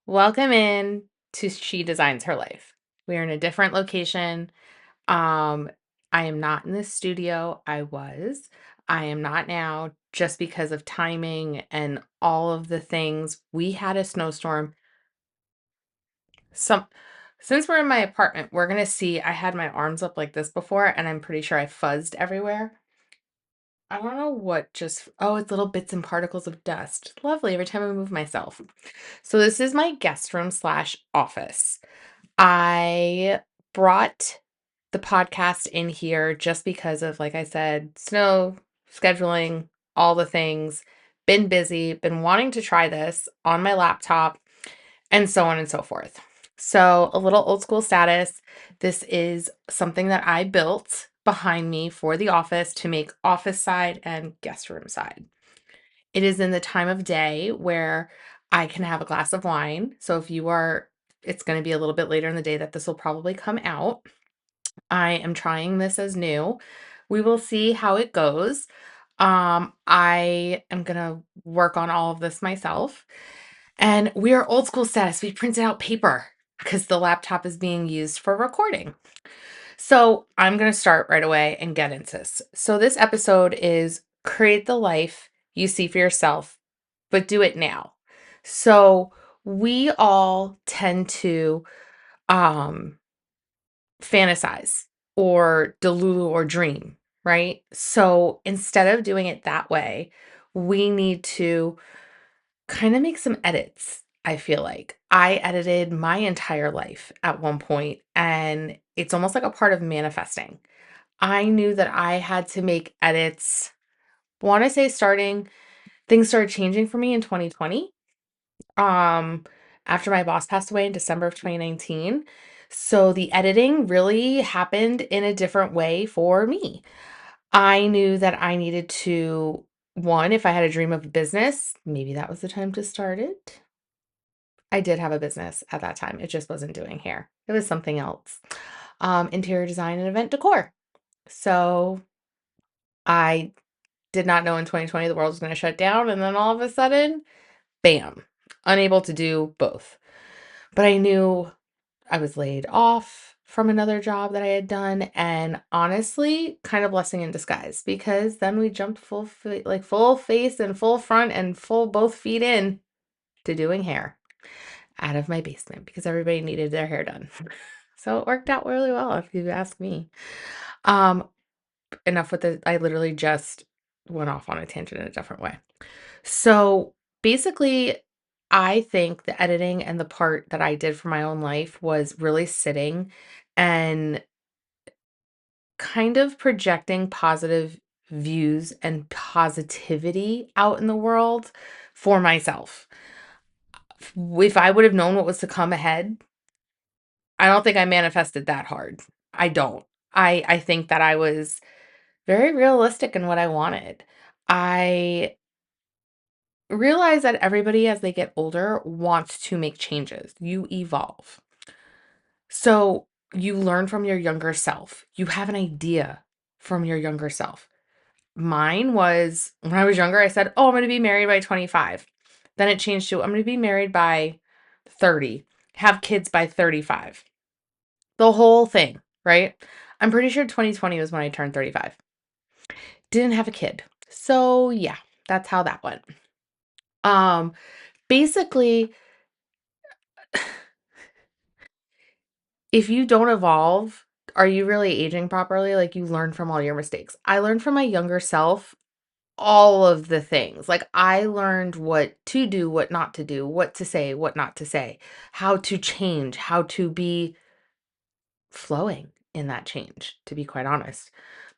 Welcome in to She Designs Her Life. We are in a different location. Um, I am not in the studio. I was. I am not now just because of timing and all of the things. We had a snowstorm. Some Since we're in my apartment, we're gonna see. I had my arms up like this before, and I'm pretty sure I fuzzed everywhere. I don't know what just, oh, it's little bits and particles of dust. Lovely every time I move myself. So this is my guest room slash office. I brought the podcast in here just because of, like I said, snow, scheduling, all the things. Been busy, been wanting to try this on my laptop, and so on and so forth. So, a little old school status. This is something that I built behind me for the office to make office side and guest room side. It is in the time of day where I can have a glass of wine. So if you are, it's going to be a little bit later in the day that this will probably come out. I am trying this as new. We will see how it goes. I am going to work on all of this myself. And we are old school status. We printed out paper because the laptop is being used for recording. So I'm going to start right away and get into this. So this episode is create the life you see for yourself, but do it now. So we all tend to um fantasize or delulu or dream, right? So instead of doing it that way, we need to kind of make some edits. I feel like I edited my entire life at one point, and it's almost like a part of manifesting. I knew that I had to make edits. Want to say starting things started changing for me in 2020. Um After my boss passed away in December of 2019. So the editing really happened in a different way for me. I knew that I needed to, one, if I had a dream of a business, maybe that was the time to start it. I did have a business at that time. It just wasn't doing hair. It was something else. Interior design and event decor. So I did not know in 2020 the world was going to shut down. And then all of a sudden, bam, unable to do both. But I knew I was laid off from another job that I had done. And honestly, kind of blessing in disguise because then we jumped like full face and full front and full both feet in to doing hair out of my basement because everybody needed their hair done. So it worked out really well, if you ask me. Um, Enough with it. I literally just went off on a tangent in a different way. So basically, I think the editing and the part that I did for my own life was really sitting and kind of projecting positive views and positivity out in the world for myself. If I would have known what was to come ahead, I don't think I manifested that hard. I don't. I think that I was very realistic in what I wanted. I realize that everybody, as they get older, wants to make changes. You evolve. So you learn from your younger self. You have an idea from your younger self. Mine was when I was younger, I said, oh, I'm going to be married by 25. Then it changed to I'm going to be married by 30, have kids by 35. The whole thing, right? I'm pretty sure 2020 was when I turned 35. Didn't have a kid. So yeah, that's how that went. Um, Basically, if you don't evolve, are you really aging properly? Like you learn from all your mistakes. I learned from my younger self all of the things. Like I learned what to do, what not to do, what to say, what not to say, how to change, how to be flowing in that change, to be quite honest.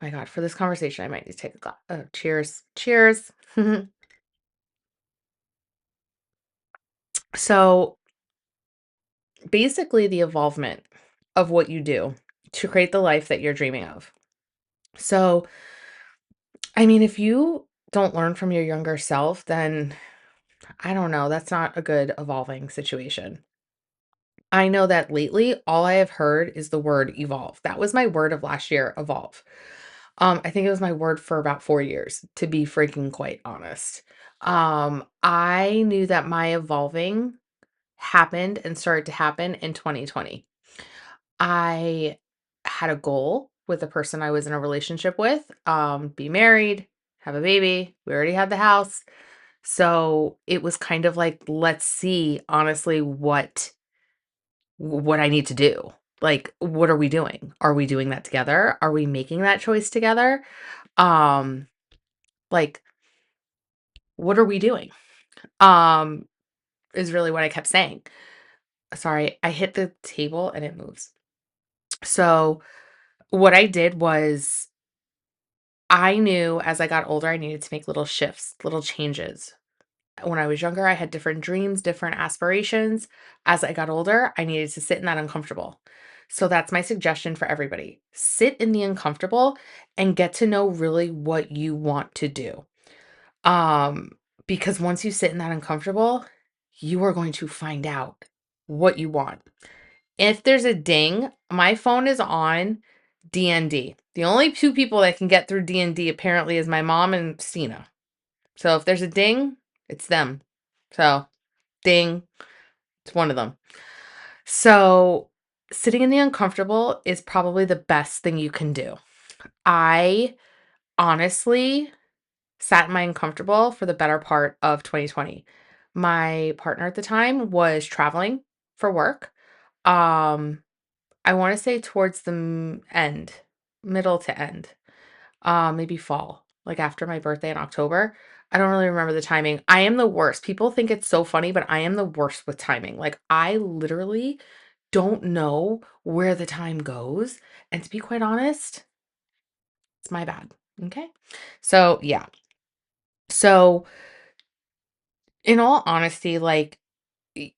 My God, for this conversation, I might need to take a glass. Oh, cheers. Cheers. So basically, the evolvement of what you do to create the life that you're dreaming of. So, I mean, if you don't learn from your younger self, then I don't know, that's not a good evolving situation. I know that lately, all I have heard is the word evolve. That was my word of last year, evolve. I think it was my word for about 4 years, to be freaking quite honest. I knew that my evolving happened and started to happen in 2020. I had a goal with the person I was in a relationship with, be married, have a baby. We already had the house. So it was kind of like, let's see honestly what I need to do. Like, what are we doing? Are we doing that together? Are we making that choice together? Um, like, what are we doing? Um, is really what I kept saying. Sorry, I hit the table and it moves. So what I did was I knew as I got older, I needed to make little shifts, little changes. When I was younger, I had different dreams, different aspirations. As I got older, I needed to sit in that uncomfortable. So that's my suggestion for everybody. Sit in the uncomfortable and get to know really what you want to do. Um, because once you sit in that uncomfortable, you are going to find out what you want. If there's a ding, my phone is on DND. The only two people that can get through DND apparently is my mom and Stina. So if there's a ding, it's them. So ding, it's one of them. So sitting in the uncomfortable is probably the best thing you can do. I honestly sat in my uncomfortable for the better part of 2020. My partner at the time was traveling for work. Um, I want to say towards the end, middle to end, maybe fall, like after my birthday in October. I don't really remember the timing. I am the worst. People think it's so funny, but I am the worst with timing. Like, I literally don't know where the time goes. And to be quite honest, it's my bad. Okay. So, yeah. So, in all honesty, like, e-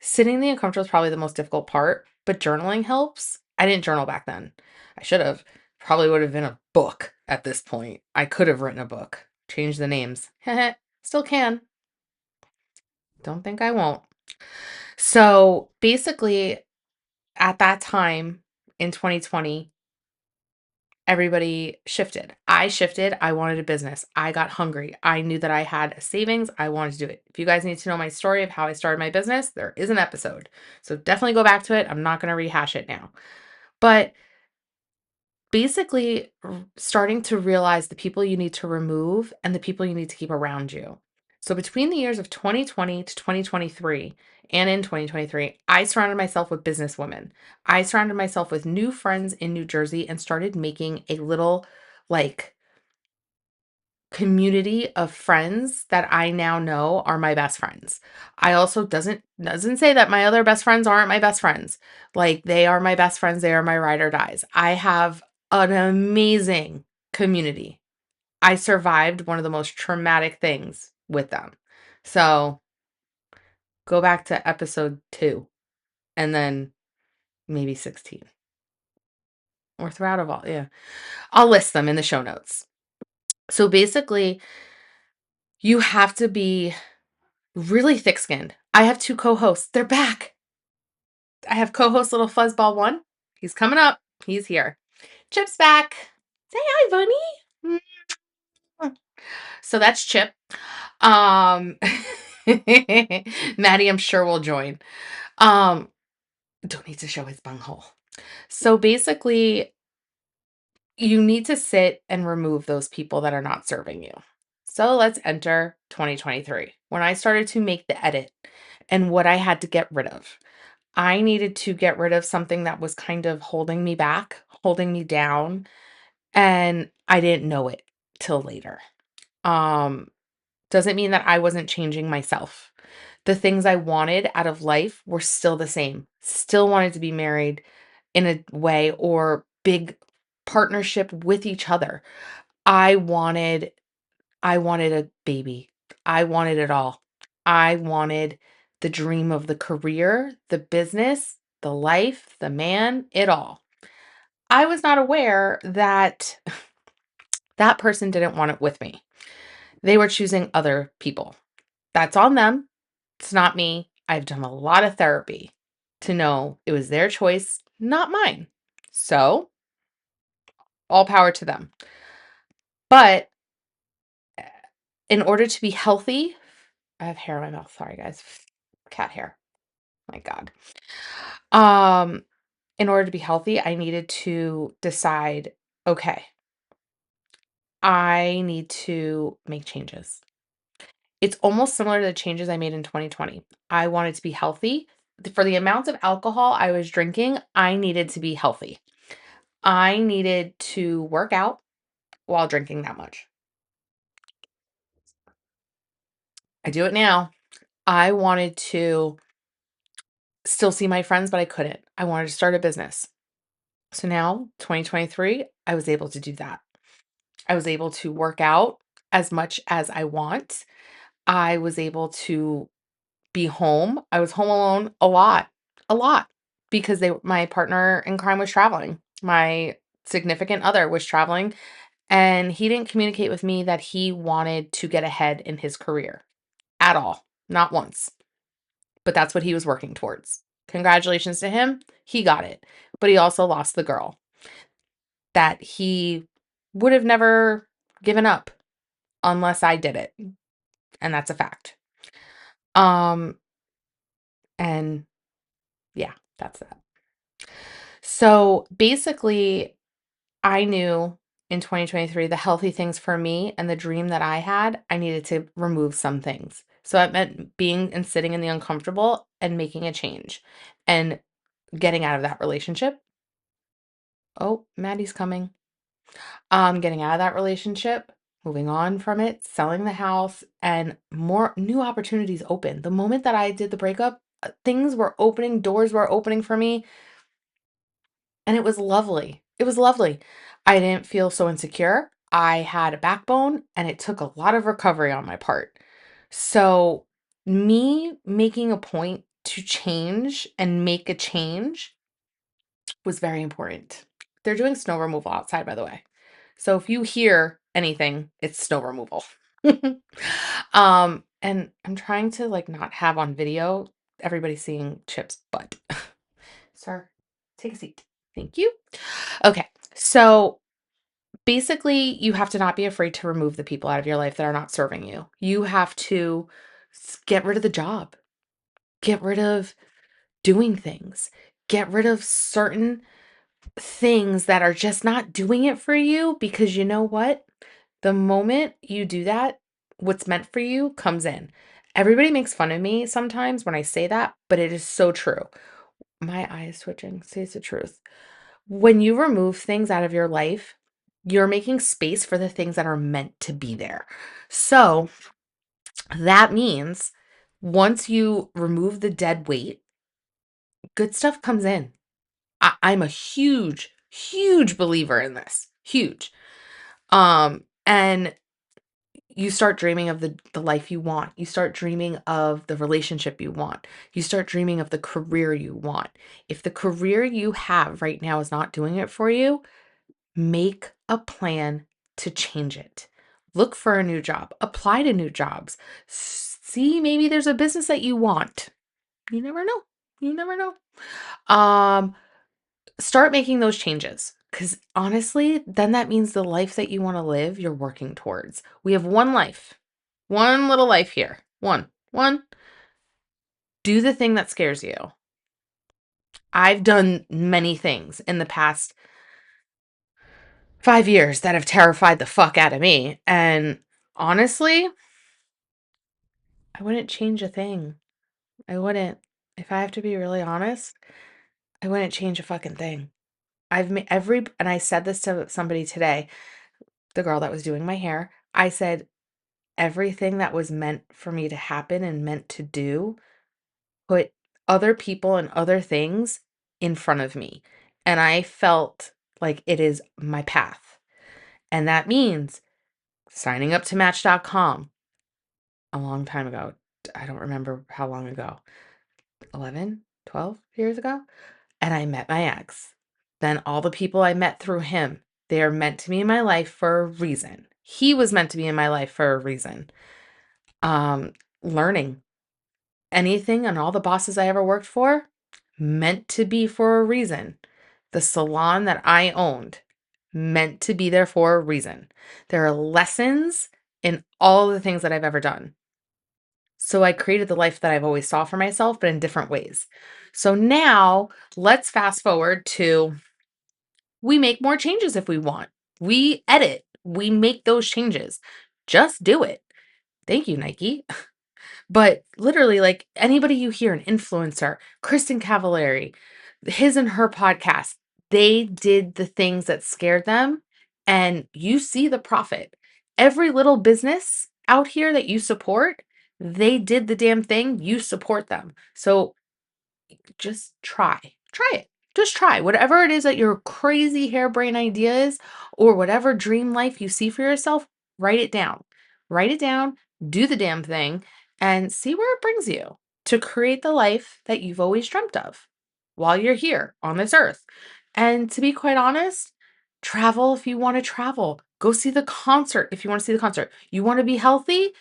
sitting in the uncomfortable is probably the most difficult part, but journaling helps. I didn't journal back then. I should have. Probably would have been a book at this point. I could have written a book, changed the names. Still can. Don't think I won't. So basically, at that time in 2020, everybody shifted. I shifted. I wanted a business. I got hungry. I knew that I had a savings. I wanted to do it. If you guys need to know my story of how I started my business, there is an episode. So definitely go back to it. I'm not going to rehash it now. But basically, starting to realize the people you need to remove and the people you need to keep around you. So between the years of 2020 to 2023 and in 2023, I surrounded myself with businesswomen. I surrounded myself with new friends in New Jersey and started making a little like community of friends that I now know are my best friends. I also doesn't say that my other best friends aren't my best friends. Like, they are my best friends, they are my ride or dies. I have an amazing community. I survived one of the most traumatic things with them. So, go back to episode 2 and then maybe 16 or throughout of all. Yeah. I'll list them in the show notes. So basically, you have to be really thick-skinned. I have 2 co-hosts. They're back. I have co-host Little Fuzzball 1. He's coming up. He's here. Chip's back. Say hi, bunny. Mm. So that's Chip. Um, Maddie, I'm sure will join. Um, don't need to show his bunghole. So basically, you need to sit and remove those people that are not serving you. So let's enter 2023, when I started to make the edit and what I had to get rid of. I needed to get rid of something that was kind of holding me back, holding me down, and I didn't know it till later. Um, doesn't mean that I wasn't changing myself. The things I wanted out of life were still the same. Still wanted to be married in a way or big partnership with each other. I wanted I wanted a baby. I wanted it all. I wanted the dream of the career, the business, the life, the man, it all. I was not aware that that person didn't want it with me. They were choosing other people. That's on them. It's not me. I've done a lot of therapy to know it was their choice, not mine. So, all power to them. But in order to be healthy, I have hair in my mouth. Sorry, guys. Cat hair. My God. Um, in order to be healthy, I needed to decide, okay, I need to make changes. It's almost similar to the changes I made in 2020. I wanted to be healthy. For the amount of alcohol I was drinking, I needed to be healthy. I needed to work out while drinking that much. I do it now. I wanted to still see my friends, but I couldn't. I wanted to start a business. So now, 2023, I was able to do that. I was able to work out as much as I want. I was able to be home. I was home alone a lot, because my partner in crime was traveling. My significant other was traveling, and he didn't communicate with me that he wanted to get ahead in his career at all, not once. But that's what he was working towards. Congratulations to him. He got it. But he also lost the girl that he would have never given up unless I did it. And that's a fact. Um, and yeah, that's that. So basically, I knew in 2023 the healthy things for me and the dream that I had, I needed to remove some things. So it meant being and sitting in the uncomfortable and making a change and getting out of that relationship. Oh, Maddie's coming. Getting out of that relationship, moving on from it, selling the house, and more new opportunities open. The moment that I did the breakup, things were opening, doors were opening for me, and it was lovely. It was lovely. I didn't feel so insecure. I had a backbone, and it took a lot of recovery on my part. So, me making a point to change and make a change was very important. They're doing snow removal outside, by the way. So if you hear anything, it's snow removal. And I'm trying to like not have on video everybody seeing Chip's butt. Sir, take a seat. Thank you. Okay. So basically, you have to not be afraid to remove the people out of your life that are not serving you. You have to get rid of the job, get rid of doing things, get rid of certain things that are just not doing it for you, because you know what? The moment you do that, what's meant for you comes in. Everybody makes fun of me sometimes when I say that, but it is so true. My eye is twitching. Says the truth. When you remove things out of your life, you're making space for the things that are meant to be there. So that means once you remove the dead weight, good stuff comes in. I'm a huge, huge believer in this. Huge. And you start dreaming of the life you want. You start dreaming of the relationship you want. You start dreaming of the career you want. If the career you have right now is not doing it for you, make a plan to change it. Look for a new job. Apply to new jobs. See, maybe there's a business that you want. You never know. You never know. Um, Start making those changes, because honestly, then that means the life that you want to live, you're working towards. We have one life, one little life here. One. Do the thing that scares you. I've done many things in the past 5 years that have terrified the fuck out of me. And honestly, I wouldn't change a thing. I wouldn't. If I have to be really honest, I wouldn't change a fucking thing. I've made and I said this to somebody today, the girl that was doing my hair. I said, everything that was meant for me to happen and meant to do, put other people and other things in front of me. And I felt like it is my path. And that means signing up to Match.com a long time ago. I don't remember how long ago, 11, 12 years ago. And I met my ex. Then all the people I met through him, they are meant to be in my life for a reason. He was meant to be in my life for a reason. Learning anything and all the bosses I ever worked for, meant to be for a reason. The salon that I owned, meant to be there for a reason. There are lessons in all the things that I've ever done. So I created the life that I've always saw for myself, but in different ways. So now let's fast forward to we make more changes if we want. We edit, we make those changes. Just do it. Thank you, Nike. But literally, like anybody you hear, an influencer, Kristen Cavallari, his and her podcast, they did the things that scared them, and you see the profit. Every little business out here that you support, they did the damn thing, you support them. So just try. Try it. Just try. Whatever it is that your crazy harebrained idea is, or whatever dream life you see for yourself, write it down. Write it down, do the damn thing, and see where it brings you to create the life that you've always dreamt of while you're here on this earth. And to be quite honest, travel if you want to travel. Go see the concert if you want to see the concert. You want to be healthy,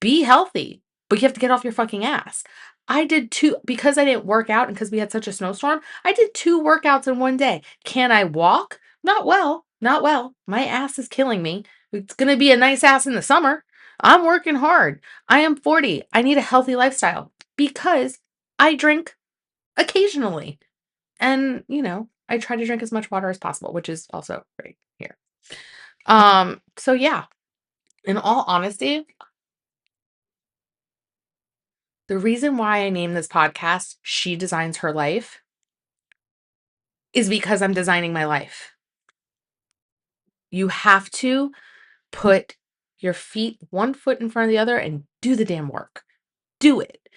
but you have to get off your fucking ass. I did 2 because I didn't work out and because we had such a snowstorm, I did 2 workouts in one day. Can I walk? Not well, not well. My ass is killing me. It's gonna be a nice ass in the summer. I'm working hard. I am 40. I need a healthy lifestyle because I drink occasionally. And, I try to drink as much water as possible, which is also great here. So yeah, in all honesty, the reason why I named this podcast She Designs Her Life is because I'm designing my life. You have to put your feet one foot in front of the other and do the damn work. Do it.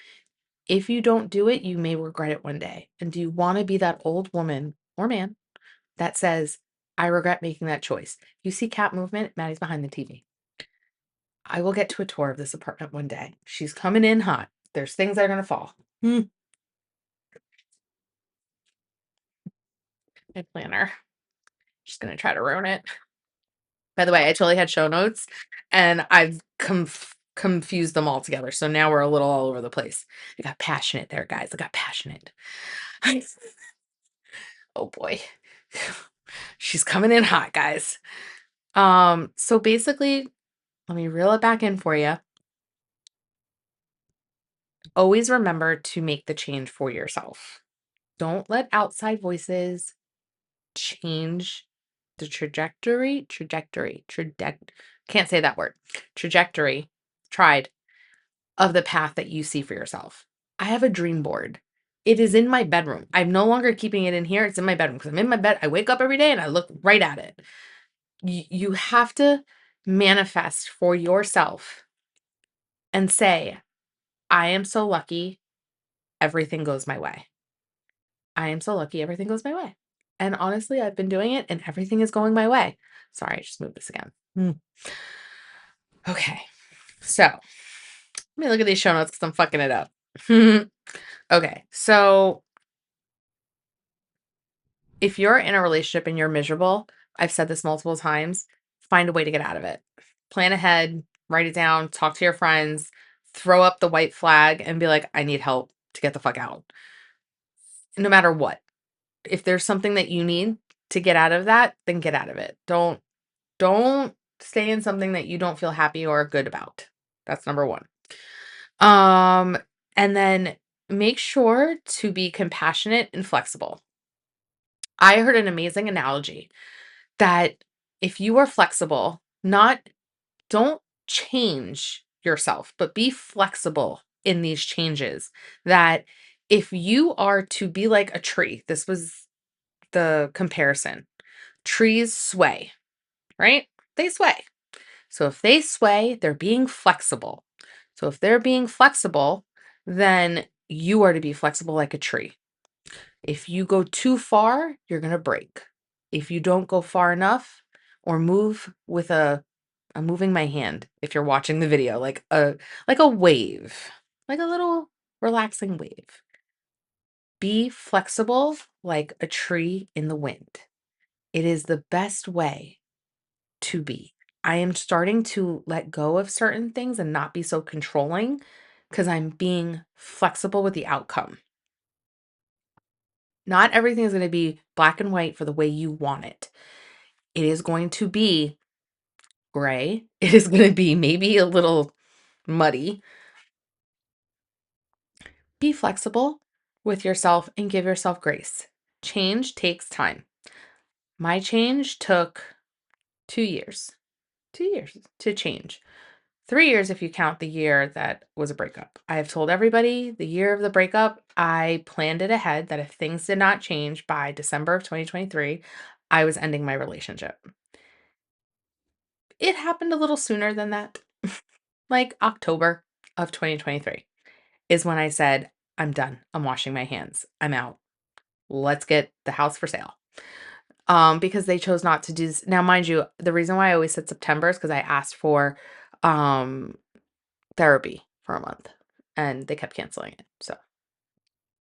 If you don't do it, you may regret it one day. And do you want to be that old woman or man that says, I regret making that choice? You see cat movement? Maddie's behind the TV. I will get to a tour of this apartment one day. She's coming in hot. There's things that are going to fall. My planner. She's going to try to ruin it. By the way, I totally had show notes and I've confused them all together. So now we're a little all over the place. I got passionate there, guys. I got passionate. Oh boy. She's coming in hot, guys. So basically, let me reel it back in for you. Always remember to make the change for yourself. Don't let outside voices change the can't say that word. Trajectory. Tried of the path that you see for yourself. I have a dream board. It is in my bedroom. I'm no longer keeping it in here. It's in my bedroom because I'm in my bed. I wake up every day and I look right at it. You have to manifest for yourself and say, I am so lucky everything goes my way. I am so lucky everything goes my way. And honestly, I've been doing it and everything is going my way. Sorry, I just moved this again. Okay. So let me look at these show notes because I'm fucking it up. Okay. So if you're in a relationship and you're miserable, I've said this multiple times, find a way to get out of it. Plan ahead, write it down, talk to your friends, throw up the white flag and be like, I need help to get the fuck out. No matter what. If there's something that you need to get out of that, then get out of it. Don't stay in something that you don't feel happy or good about. That's number 1. And then make sure to be compassionate and flexible. I heard an amazing analogy that if you are flexible, don't change yourself, but be flexible in these changes. That if you are to be like a tree, this was the comparison. Trees sway, right? They sway. So if they sway, they're being flexible. So if they're being flexible, then you are to be flexible like a tree. If you go too far, you're going to break. If you don't go far enough or move with I'm moving my hand if you're watching the video, like a wave, like a little relaxing wave. Be flexible like a tree in the wind. It is the best way to be. I am starting to let go of certain things and not be so controlling because I'm being flexible with the outcome. Not everything is going to be black and white for the way you want it. It is going to be gray. It is going to be maybe a little muddy. Be flexible with yourself and give yourself grace. Change takes time. My change took 2 years. 2 years to change. 3 years if you count the year that was a breakup. I have told everybody the year of the breakup, I planned it ahead that if things did not change by December of 2023, I was ending my relationship. It happened a little sooner than that. Like October of 2023 is when I said, "I'm done. I'm washing my hands. I'm out. Let's get the house for sale." Because they chose not to do this. Now, mind you, the reason why I always said September is because I asked for um therapy for a month and they kept canceling it. So,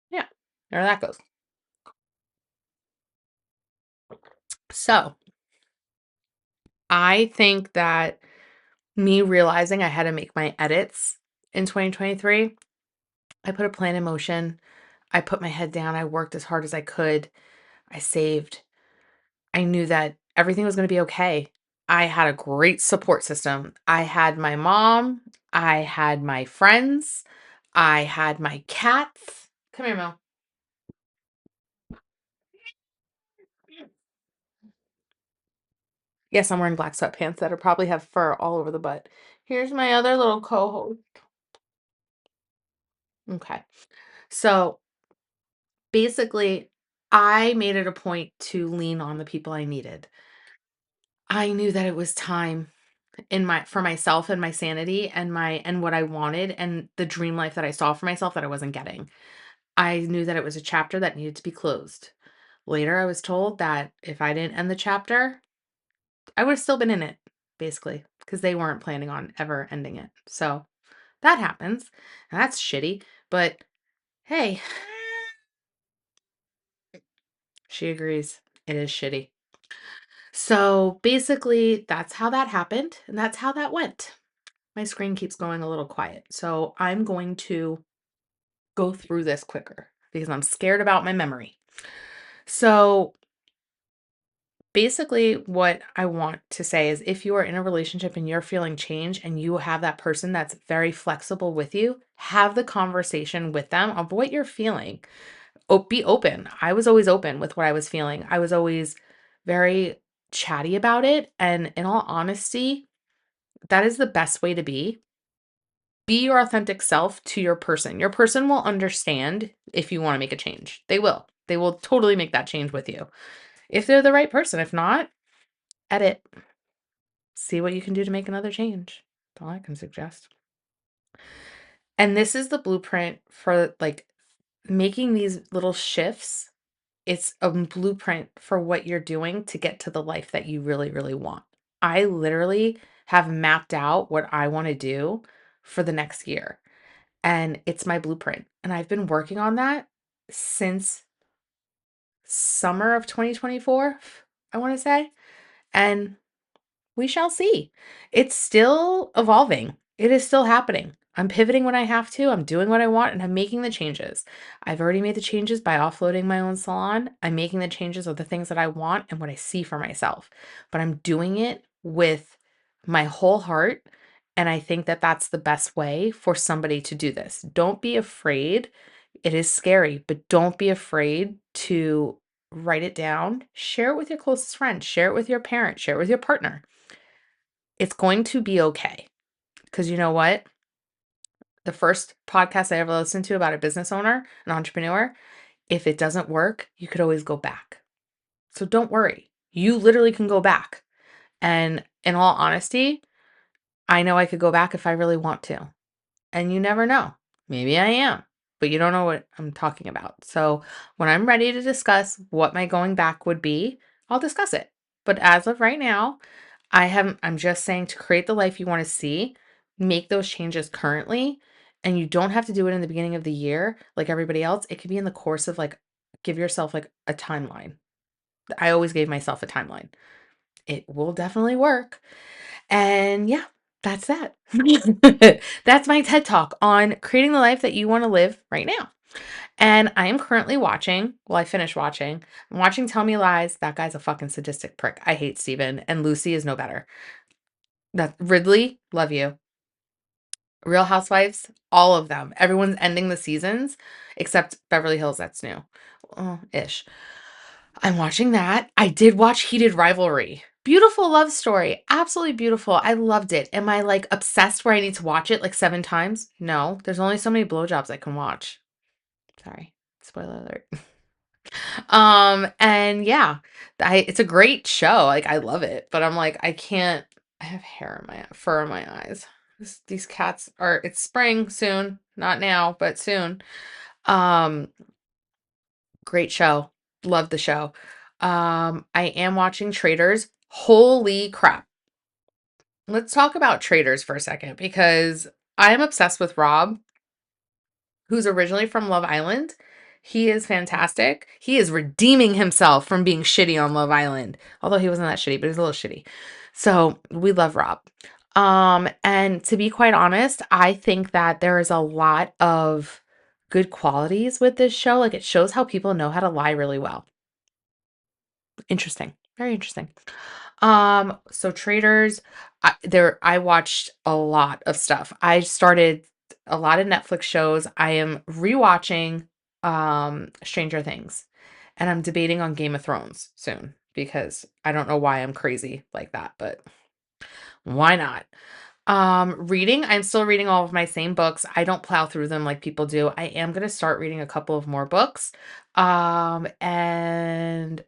yeah, there that goes. So, I think that me realizing I had to make my edits in 2023, I put a plan in motion. I put my head down. I worked as hard as I could. I saved. I knew that everything was going to be okay. I had a great support system. I had my mom. I had my friends. I had my cats. Come here, Mel. Yes, I'm wearing black sweatpants that probably have fur all over the butt. Here's my other little co-host. Okay. So basically, I made it a point to lean on the people I needed. I knew that it was time in my for myself and my sanity and what I wanted and the dream life that I saw for myself that I wasn't getting. I knew that it was a chapter that needed to be closed. Later, I was told that if I didn't end the chapter, I would have still been in it, basically, because they weren't planning on ever ending it. So that happens. And that's shitty. But hey, she agrees. It is shitty. So basically, that's how that happened. And that's how that went. My screen keeps going a little quiet. So I'm going to go through this quicker because I'm scared about my memory. So basically, what I want to say is if you are in a relationship and you're feeling change and you have that person that's very flexible with you, have the conversation with them of what you're feeling. Be open. I was always open with what I was feeling. I was always very chatty about it. And in all honesty, that is the best way to be. Be your authentic self to your person. Your person will understand if you want to make a change. They will. They will totally make that change with you. If they're the right person. If not, edit. See what you can do to make another change. That's all I can suggest. And this is the blueprint for like making these little shifts. It's a blueprint for what you're doing to get to the life that you really, really want. I literally have mapped out what I want to do for the next year, and it's my blueprint. And I've been working on that since summer of 2024, I want to say. And we shall see. It's still evolving. It is still happening. I'm pivoting when I have to. I'm doing what I want and I'm making the changes. I've already made the changes by offloading my own salon. I'm making the changes of the things that I want and what I see for myself. But I'm doing it with my whole heart. And I think that that's the best way for somebody to do this. Don't be afraid. It is scary, but don't be afraid to write it down. Share it with your closest friends. Share it with your parents. Share it with your partner. It's going to be okay. Because you know what? The first podcast I ever listened to about a business owner, an entrepreneur, if it doesn't work, you could always go back. So don't worry. You literally can go back. And in all honesty, I know I could go back if I really want to. And you never know. Maybe I am, but you don't know what I'm talking about. So when I'm ready to discuss what my going back would be, I'll discuss it. But as of right now, I'm just saying to create the life you want to see, make those changes currently, and you don't have to do it in the beginning of the year like everybody else. It could be in the course of like give yourself like a timeline. I always gave myself a timeline. It will definitely work. And yeah, that's that. That's my TED Talk on creating the life that you want to live right now. And I am currently watching, well, I finished watching. I'm watching Tell Me Lies. That guy's a fucking sadistic prick. I hate Steven, and Lucy is no better. That Ridley, love you. Real Housewives, all of them. Everyone's ending the seasons except Beverly Hills, that's new. Ish. I'm watching that. I did watch Heated Rivalry. Beautiful love story. Absolutely beautiful. I loved it. Am I like obsessed where I need to watch it like 7 times? No. There's only so many blowjobs I can watch. Sorry. Spoiler alert. And yeah, it's a great show. Like I love it, but I'm like, I can't. I have hair in my fur in my eyes. These cats are. It's spring soon, not now, but soon. Um, Great show. Love the show. I am watching Traitors. Holy crap! Let's talk about Traitors for a second because I am obsessed with Rob, who's originally from Love Island. He is fantastic. He is redeeming himself from being shitty on Love Island. Although he wasn't that shitty, but he's a little shitty. So we love Rob. And to be quite honest, I think that there is a lot of good qualities with this show. Like it shows how people know how to lie really well. Interesting. Very interesting. So Traders, I watched a lot of stuff. I started a lot of Netflix shows. I am rewatching Stranger Things, and I'm debating on Game of Thrones soon because I don't know why I'm crazy like that, but why not? Reading, I'm still reading all of my same books. I don't plow through them like people do. I am going to start reading a couple of more books. And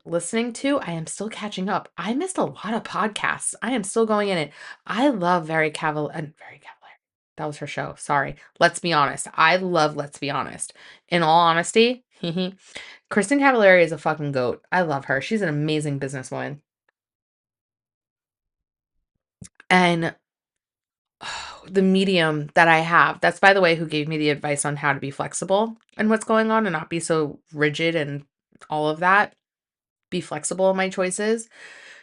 listening to, I am still catching up. I missed a lot of podcasts. I am still going in it. I love Very Cavalier. That was her show. Sorry. Let's Be Honest. I love Let's Be Honest. In all honesty, Kristen Cavallari is a fucking goat. I love her. She's an amazing businesswoman. And the medium that I have. That's, by the way, who gave me the advice on how to be flexible and what's going on and not be so rigid and all of that. Be flexible in my choices.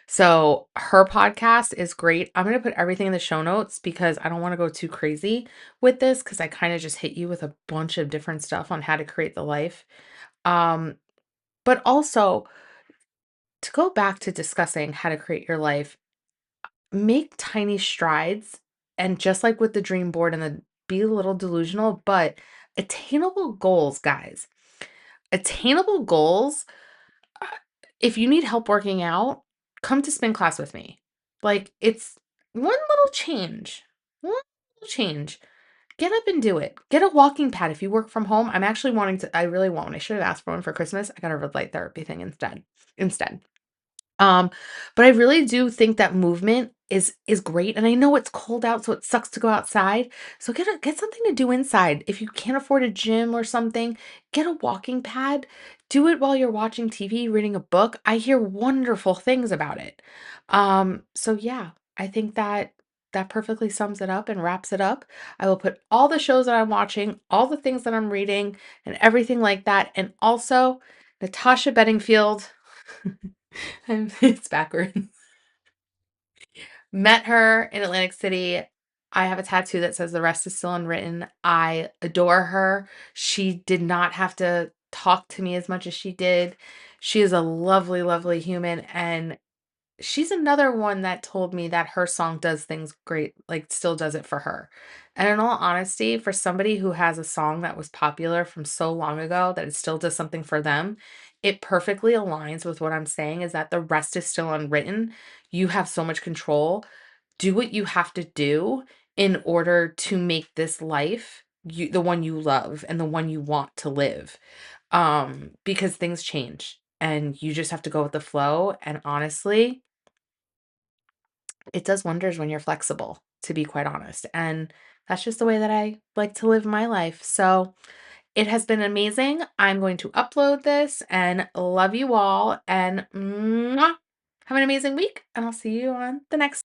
So her podcast is great. I'm going to put everything in the show notes because I don't want to go too crazy with this because I kind of just hit you with a bunch of different stuff on how to create the life. Um, but also to go back to discussing how to create your life, make tiny strides, and just like with the dream board and the be a little delusional, but attainable goals, guys. Attainable goals. uh, If you need help working out, come to spin class with me. Like it's one little change. One little change. Get up and do it. Get a walking pad if you work from home. I'm actually wanting to, I really want one. I should have asked for one for Christmas. I got a red light therapy thing instead. Um, but I really do think that movement is great, and I know it's cold out, so it sucks to go outside. So get something to do inside. If you can't afford a gym or something, get a walking pad. Do it while you're watching TV, reading a book. I hear wonderful things about it. So yeah, I think that that perfectly sums it up and wraps it up. I will put all the shows that I'm watching, all the things that I'm reading, and everything like that. And also, Natasha Bedingfield. It's backwards. Met her in Atlantic City. I have a tattoo that says the rest is still unwritten. I adore her. She did not have to talk to me as much as she did. She is a lovely, lovely human. And she's another one that told me that her song does things great, like still does it for her. And in all honesty, for somebody who has a song that was popular from so long ago that it still does something for them, it perfectly aligns with what I'm saying is that the rest is still unwritten. You have so much control. Do what you have to do in order to make this life the one you love and the one you want to live. Because things change and you just have to go with the flow. And honestly, it does wonders when you're flexible, to be quite honest, and that's just the way that I like to live my life. So, it has been amazing. I'm going to upload this and love you all and mwah. Have an amazing week, and I'll see you on the next